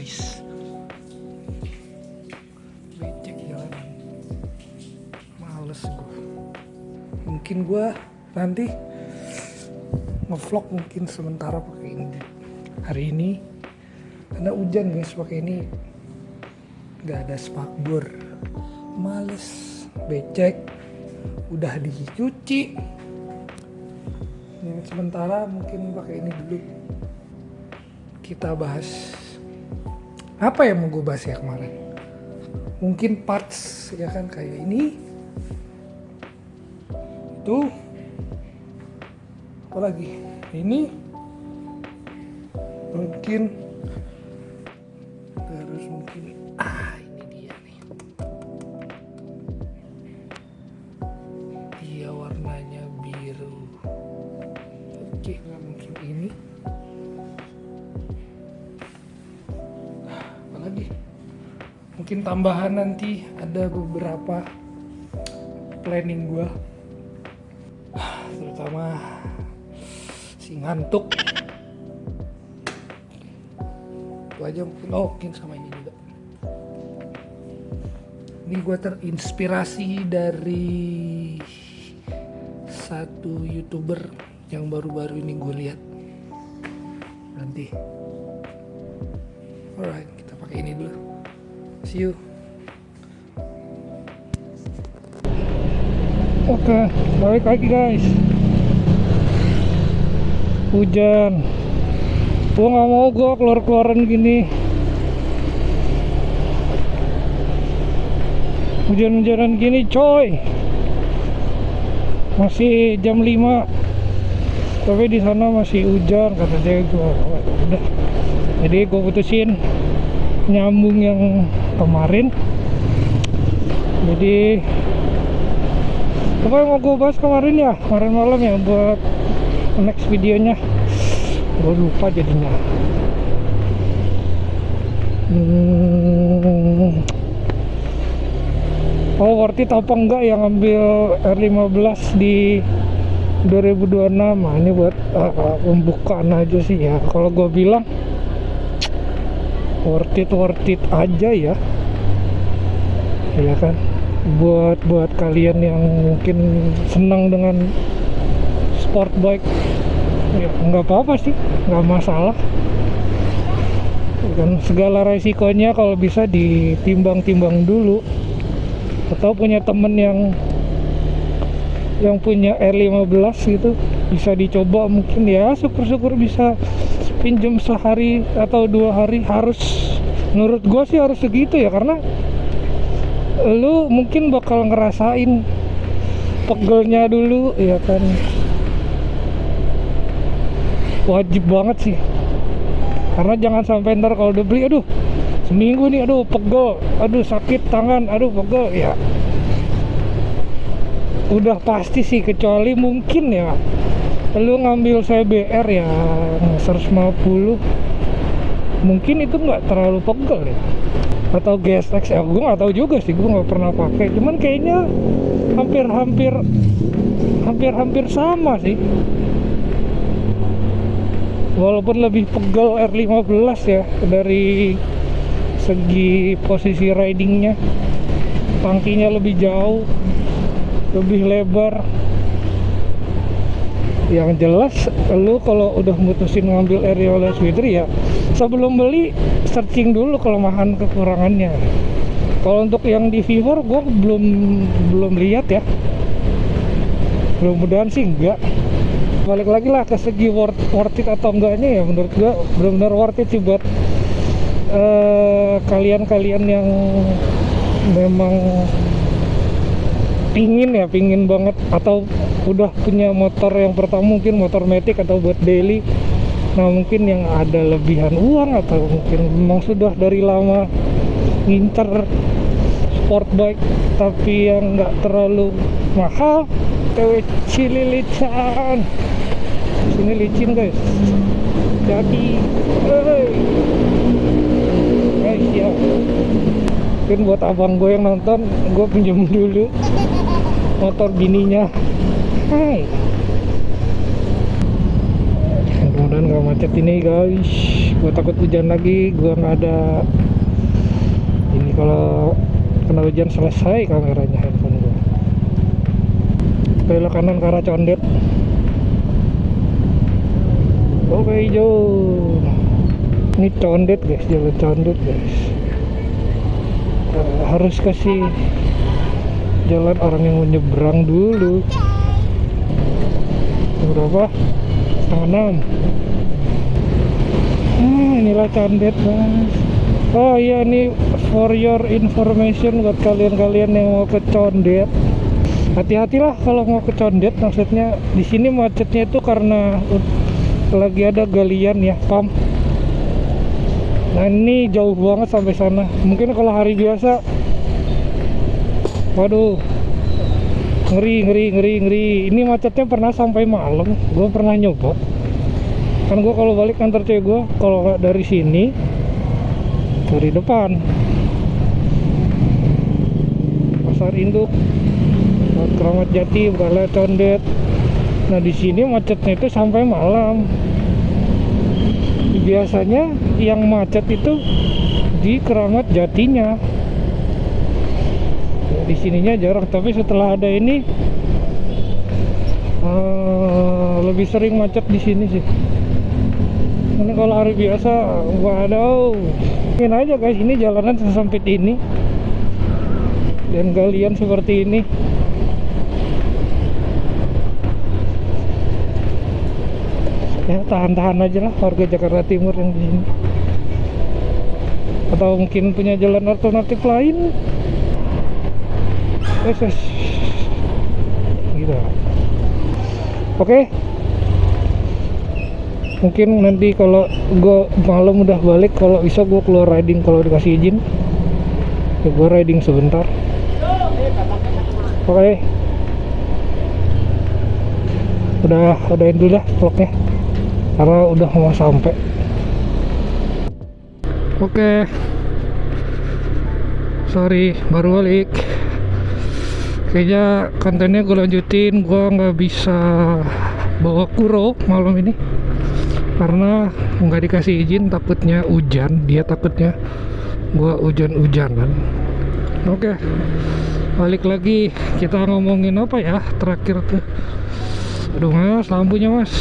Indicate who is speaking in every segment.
Speaker 1: guys. Becek jalanan, males gue. Mungkin gue nanti ngevlog mungkin sementara pakai ini hari ini karena hujan guys. Pakai ini nggak ada spakbor, males, becek, udah dicuci. Yang sementara mungkin pakai ini dulu. Kita bahas apa yang mau gue bahas ya kemarin. Mungkin parts ya kan, kayak ini, itu, apa lagi? Ini, mungkin, terus mungkin, ini dia nih. Dia warnanya biru. Oke, nggak mungkin ini. Apa lagi? Mungkin tambahan nanti ada beberapa planning gue, terutama si ngantuk. Itu aja mungkin. Mungkin sama ini juga. Ini gue terinspirasi dari satu YouTuber yang baru-baru ini gue lihat. Nanti. Alright, kita pakai ini dulu. See you. Oke, balik lagi guys. Hujan. Gue nggak mau gue keluar-keluaran gini. Hujan-hujanan gini coy. Masih jam 5. Tapi di sana masih hujan kata cewek gue. Udah. Jadi gue putusin nyambung yang kemarin. Jadi apa yang mau gue bahas kemarin ya, kemarin malam ya, buat next videonya. Gue lupa jadinya. Oh, worth it apa enggak yang ngambil R15 di 2026? Nah, ini buat pembukaan aja sih ya. Kalau gue bilang worth it aja ya. Ya kan, buat kalian yang mungkin senang dengan sport bike ya nggak apa-apa sih, nggak masalah kan. Segala resikonya kalau bisa ditimbang-timbang dulu, atau punya temen yang punya R15 gitu, bisa dicoba. Mungkin ya syukur-syukur bisa pinjam sehari atau 2 hari. Harus, menurut gua sih harus segitu ya, karena lu mungkin bakal ngerasain pegelnya dulu ya kan. Wajib banget sih, karena jangan sampai ntar kalau udah beli, aduh seminggu nih, aduh pegel, aduh sakit tangan, aduh pegel ya. Udah pasti sih, kecuali mungkin ya lu ngambil CBR ya 150, mungkin itu nggak terlalu pegel ya. Atau GSX ya, gue nggak tahu juga sih, gue nggak pernah pakai. Cuman kayaknya hampir sama sih, walaupun lebih pegel R15 ya dari segi posisi ridingnya. Tangkinya lebih jauh, lebih lebar. Yang jelas lu kalau udah mutusin ngambil R15 Fitri ya, sebelum beli searching dulu kelemahan kekurangannya. Kalau untuk yang di Vivor gue belum lihat ya, mudah-mudahan sih enggak. Balik lagi lah ke segi worth it atau enggaknya ya, menurut gue benar-benar worth it sih buat kalian-kalian yang memang pingin banget, atau udah punya motor yang pertama, mungkin motor matic atau buat daily. Nah mungkin yang ada lebihan uang, atau mungkin memang sudah dari lama ngincer sport bike tapi yang nggak terlalu mahal. Cililitan, sini licin guys. Jadi guys ya, mungkin buat abang gue yang nonton, gue pinjam dulu motor bininya. Hai, mudah-mudahan nggak macet ini guys. Gue takut hujan lagi, gue nggak ada ini, kalau kena hujan selesai kameranya handphone gue. Belok kanan ke arah Condet. Oke, hijau. Ini Condet guys, jalan Condet guys. Harus kasih jalan orang yang menyeberang dulu. Berapa? 5:30. Inilah Condet guys. Oh iya, ini for your information buat kalian-kalian yang mau ke Condet. Hati-hatilah kalau mau ke Condet, maksudnya di sini macetnya itu karena lagi ada galian ya, pam. Nah ini jauh banget sampai sana. Mungkin kalau hari biasa, waduh, ngeri. Ini macetnya pernah sampai malam. Gue pernah nyoba. Kan gue kalau balik kantor cewek gue, kalau nggak dari sini, dari depan Pasar Induk, Keramat Jati, Bala Condet. Nah di sini macetnya itu sampai malam. Biasanya yang macet itu di Keramat Jatinya. Di sininya jarang, tapi setelah ada ini lebih sering macet di sini sih. Ini kalau hari biasa, waduh, mungkin aja guys, ini jalanan sesempit ini dan galian seperti ini. Ya tahan-tahan aja lah warga Jakarta Timur yang di sini. Atau mungkin punya jalan alternatif lain. Gitu. Oke. Mungkin nanti kalau gue malam udah balik, kalau bisa gue keluar riding kalau dikasih izin. Ya gue riding sebentar. Oke. Udahin dulu dah vlognya, karena udah mau sampai. Oke. Sorry, baru balik. Kayaknya kontennya gue lanjutin. Gue nggak bisa bawa Kuro malam ini karena nggak dikasih izin, takutnya hujan. Dia takutnya gue hujan-hujanan. Oke, balik lagi. Kita ngomongin apa ya terakhir tuh? Aduh mas, lampunya mas.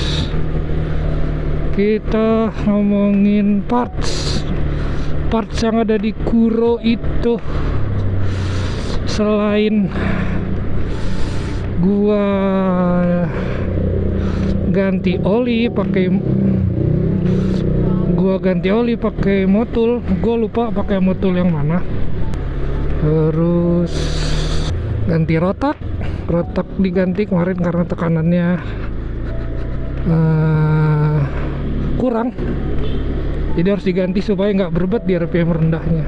Speaker 1: Kita ngomongin parts yang ada di Kuro itu. Selain gua ganti oli pakai motul, gua lupa pakai motul yang mana. Terus ganti rotak diganti kemarin karena tekanannya kurang, jadi harus diganti supaya nggak berbet di RPM rendahnya.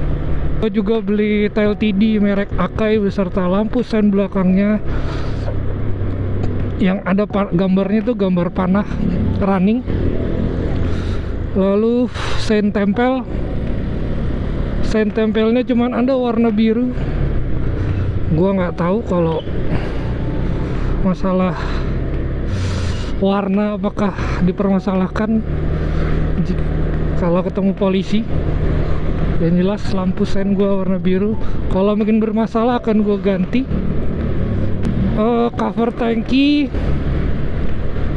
Speaker 1: Gue juga beli tail TD merek Akai beserta lampu sen belakangnya yang ada gambarnya tuh gambar panah running. Lalu sen tempelnya cuman ada warna biru. Gua nggak tahu kalau masalah warna apakah dipermasalahkan kalau ketemu polisi. Yang jelas lampu sen gua warna biru. Kalau mungkin bermasalah akan gua ganti. Cover tangki,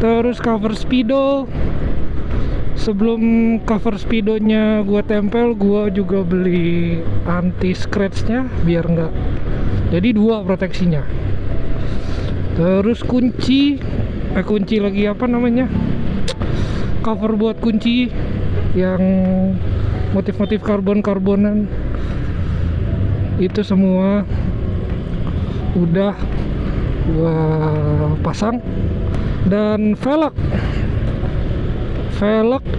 Speaker 1: terus cover speedo. Sebelum cover speedonya gua tempel, gua juga beli anti scratchnya biar nggak. Jadi dua proteksinya. Terus kunci lagi apa namanya? Cover buat kunci yang motif-motif karbon-karbonan itu semua udah gua pasang. Dan velg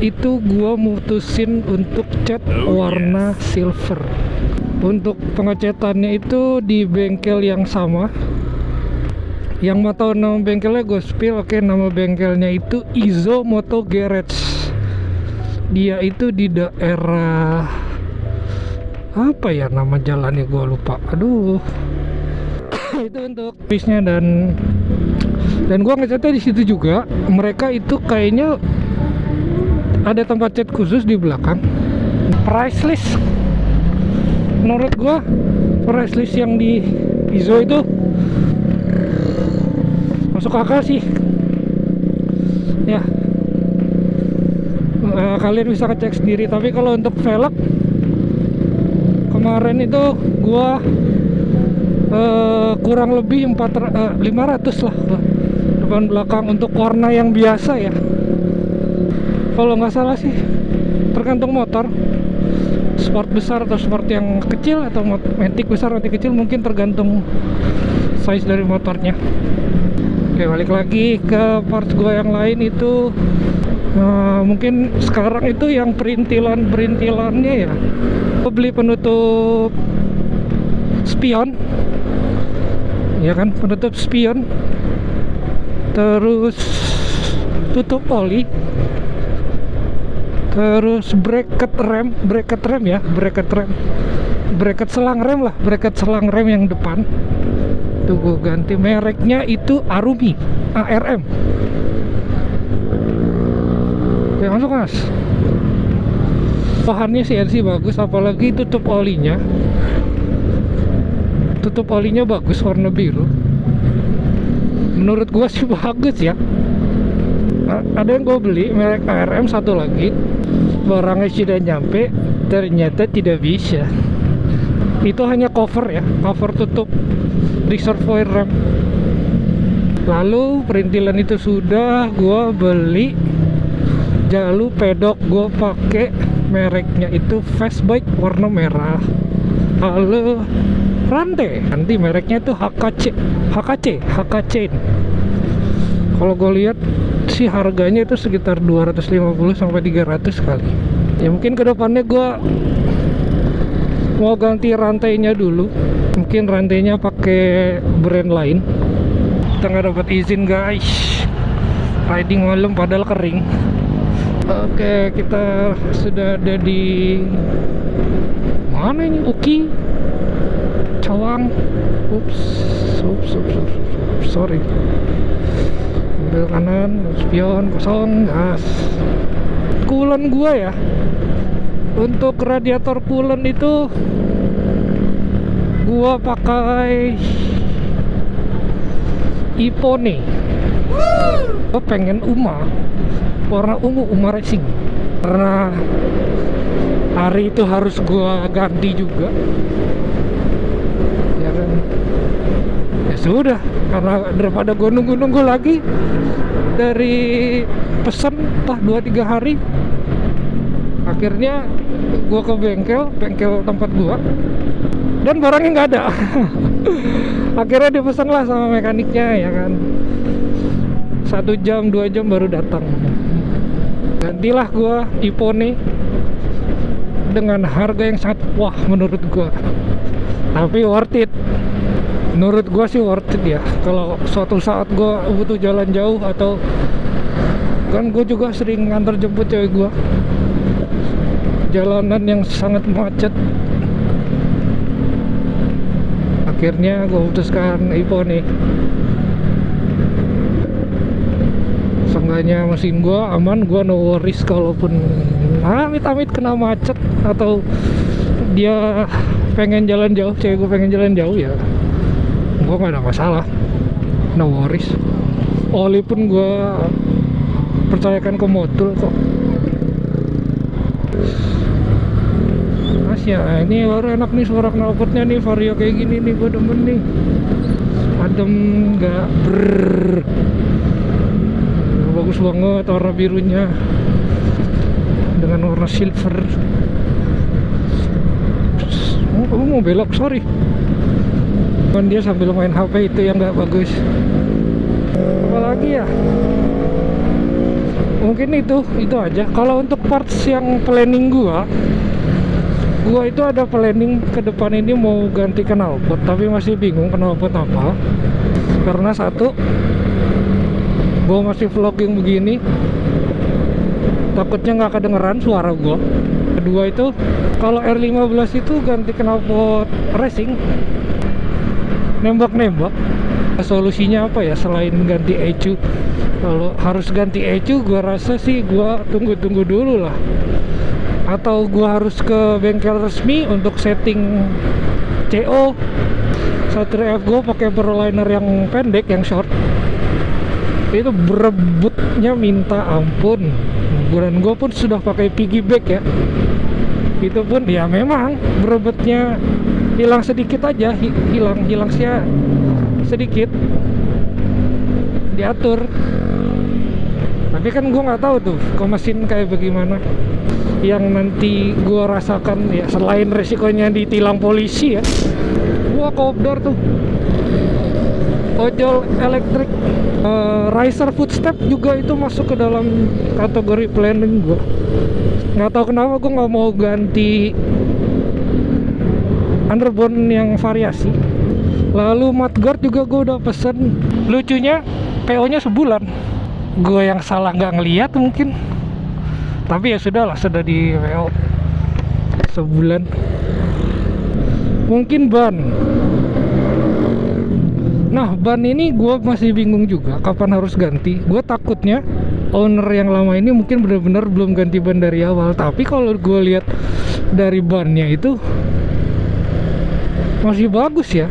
Speaker 1: itu gua mutusin untuk cat warna silver. Untuk pengecatannya itu di bengkel yang sama. Yang mau tahu nama bengkelnya gue spill. Oke, nama bengkelnya itu Izo Moto Garage. Dia itu di daerah apa ya nama jalannya, gue lupa. Aduh. Itu untuk bisnya dan gue ngecatnya di situ juga. Mereka itu kayaknya ada tempat cat khusus di belakang. Price list, menurut gua price list yang di Izo itu masuk akal sih ya. Kalian bisa ngecek sendiri. Tapi kalau untuk velg kemarin itu gua kurang lebih 500 lah depan belakang untuk warna yang biasa ya. Kalau nggak salah sih tergantung motor, sport besar atau sport yang kecil, atau matic besar matic kecil, mungkin tergantung size dari motornya. Oke, balik lagi ke parts gua yang lain itu. Mungkin sekarang itu yang perintilannya ya, gua beli penutup spion ya kan, penutup spion, terus tutup oli, terus bracket rem ya, bracket selang rem yang depan itu gue ganti. Mereknya itu Arumi, ARM ya, masuk mas. Bahannya CNC bagus, apalagi tutup olinya bagus, warna biru. Menurut gua sih bagus ya. Ada yang gue beli merek ARM satu lagi, barangnya sudah nyampe, ternyata tidak bisa. Itu hanya cover ya, cover tutup reservoir rem. Lalu perintilan itu sudah, gue beli jalu pedok, gue pakai mereknya itu Fastbike warna merah. Lalu rantai, nanti mereknya itu HKC. Kalau gue lihat sih harganya itu sekitar 250 sampai 300 kali. Ya mungkin kedepannya gue mau ganti rantainya dulu, mungkin rantainya pakai brand lain. Kita nggak dapat izin guys, riding malam padahal kering. Oke, kita sudah ada di mana ini? Uki Cawang. Ups, sorry. Ambil kanan, spion kosong, gas. Coolant gua ya, untuk radiator coolant itu gua pakai Ipone. Gua pengen warna ungu, Uma Racing, karena hari itu harus gua ganti juga ya kan. Ya sudah, karena daripada gua nunggu lagi dari pesan 2-3 hari, akhirnya gua ke bengkel tempat gua dan barangnya nggak ada. Akhirnya dipesan lah sama mekaniknya ya kan, 1 jam 2 jam baru datang. Gantilah gua Ipone dengan harga yang sangat wah menurut gua, tapi worth it. Menurut gua sih worth it ya. Kalau suatu saat gua butuh jalan jauh, atau kan gua juga sering ngantar jemput cewek gua, jalanan yang sangat macet, akhirnya gua putuskan Ipone. Seenggaknya mesin gua aman, gua no worries. Kalaupun amit-amit kena macet atau dia pengen jalan jauh, cewek gua pengen jalan jauh, ya gua gak ada masalah, no worries. Oli pun gua percayakan ke modul kok. Mas ya, ini baru enak nih suara knalpotnya nih, Vario kayak gini nih, gua demen nih. Adem, gak brrrr, bagus banget warna birunya dengan warna silver. Oh, mau belok, sorry. Kan dia sambil main HP, itu yang nggak bagus. Apalagi ya, mungkin itu aja. Kalau untuk parts yang planning gua itu ada planning ke depan ini mau ganti knalpot, tapi masih bingung knalpot apa. Karena satu, gua masih vlogging begini, takutnya nggak kedengeran suara gua. Kedua itu, kalau R15 itu ganti knalpot racing, nembak. Solusinya apa ya selain ganti ECU? Kalau harus ganti ECU gua rasa sih gua tunggu-tunggu dulu lah, atau gua harus ke bengkel resmi untuk setting CO. Satria F gua pakai Proliner yang pendek, yang short, itu berebutnya minta ampun. Dan gua pun sudah pakai piggyback ya, itu pun ya memang berebutnya hilang sedikit aja, hilang sih sedikit, diatur. Tapi kan gue nggak tahu tuh ke mesin kayak bagaimana. Yang nanti gue rasakan ya, selain resikonya ditilang polisi ya, gue kopdar tuh ojol elektrik. Riser footstep juga itu masuk ke dalam kategori planning gue. Nggak tahu kenapa gue nggak mau ganti underbone yang variasi. Lalu mudguard juga gue udah pesen. Lucunya PO nya sebulan. Gue yang salah nggak ngeliat mungkin, tapi ya sudahlah, sudah di PO sebulan. Mungkin ban. Nah, ban ini gue masih bingung juga kapan harus ganti. Gue takutnya owner yang lama ini mungkin benar-benar belum ganti ban dari awal. Tapi kalau gue lihat dari bannya itu masih bagus ya,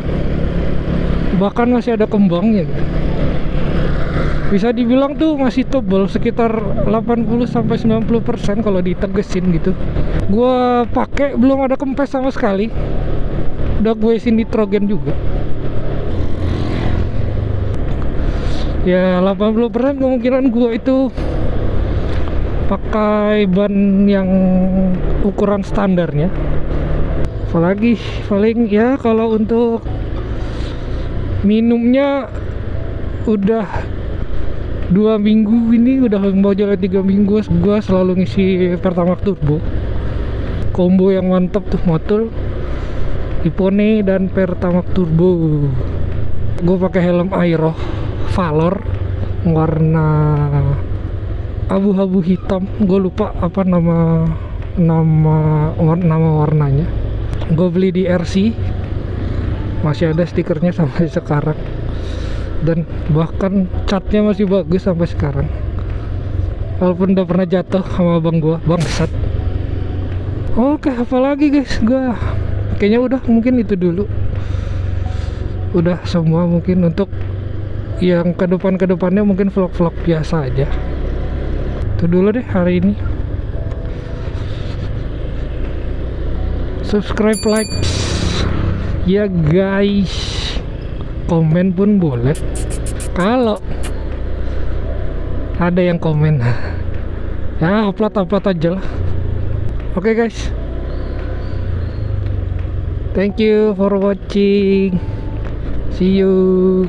Speaker 1: bahkan masih ada kembangnya gitu. Bisa dibilang tuh masih tebal, sekitar 80-90% kalau ditegesin gitu. Gua pakai belum ada kempes sama sekali. Udah gue isi nitrogen juga. Ya 80% kemungkinan gua itu pakai ban yang ukuran standarnya. Apalagi paling ya kalau untuk minumnya udah 2 minggu ini, udah mau jalan 3 minggu gua selalu ngisi Pertamax Turbo. Combo yang mantap tuh, motor Ipone dan Pertamax Turbo. Gue pakai helm Aero Valor warna abu-abu hitam. Gue lupa apa nama warnanya. Gue beli di RC, masih ada stikernya sampai sekarang, dan bahkan catnya masih bagus sampai sekarang, walaupun udah pernah jatuh sama abang gua, bangsat. Oke, apalagi guys, gua kayaknya udah, mungkin itu dulu, udah semua. Mungkin untuk yang kedepannya mungkin vlog-vlog biasa aja. Itu dulu deh hari ini. Subscribe, like ya guys. Komen pun boleh kalau ada yang komen. Ya upload aja lah. Oke guys, thank you for watching, see you.